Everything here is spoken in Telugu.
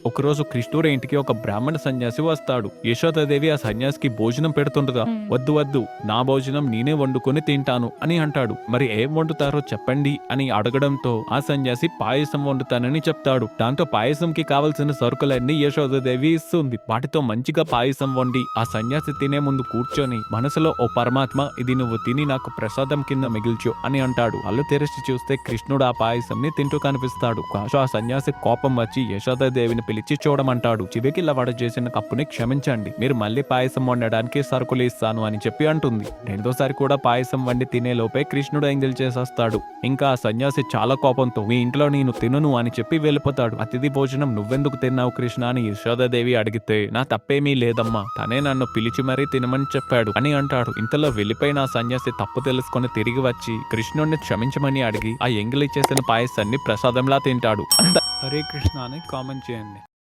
ఒకరోజు కృష్ణుడి ఇంటికి ఒక బ్రాహ్మణ సన్యాసి వస్తాడు. యశోదాదేవి ఆ సన్యాసికి భోజనం పెడుతుండగా వద్దు వద్దు, నా భోజనం నేనే వండుకొని తింటాను అని అంటాడు. మరి ఏం వండుతారో చెప్పండి అని అడగడంతో ఆ సన్యాసి పాయసం వండుతానని చెప్తాడు. దాంతో పాయసంకి కావలసిన సరుకులన్నీ యశోదాదేవి ఇస్తుంది. వాటితో మంచిగా పాయసం వండి ఆ సన్యాసి తినే ముందు కూర్చొని మనసులో ఓ పరమాత్మ, ఇది నువ్వు తిని నాకు ప్రసాదం కింద మిగిల్చు అని అంటాడు. అల్లు తెరిచి చూస్తే కృష్ణుడు ఆ పాయసంని తింటూ కనిపిస్తాడు. ఆ సన్యాసి కోపం వచ్చి యశోదాదేవిని పిలిచి చూడమంటాడు. చివరికి వాడు చేసిన తప్పుని క్షమించండి, మీరు మళ్ళీ పాయసం వండడానికి సరుకులు ఇస్తాను అని చెప్పి అంటుంది. రెండోసారి కూడా పాయసం వండి తినే లోపే కృష్ణుడు ఎంగిల్ చేసేస్తాడు. ఇంకా ఆ సన్యాసి చాలా కోపంతో మీ ఇంట్లో నేను తినను అని చెప్పి వెళ్ళిపోతాడు. అతిథి భోజనం నువ్వెందుకు తిన్నావు కృష్ణ అని యశోదాదేవి అడిగితే నా తప్పేమీ లేదమ్మా, తనే నన్ను పిలిచి మరీ తినమని చెప్పాడు అని అంటాడు. ఇంతలో వెళ్ళిపోయిన ఆ సన్యాసి తప్పు తెలుసుకొని తిరిగి వచ్చి కృష్ణుడిని క్షమించమని అడిగి ఆ ఎంగిలి చేసిన పాయసాన్ని ప్రసాదంలా తింటాడు. హరే కృష్ణ అని కామెంట్ చేయండి.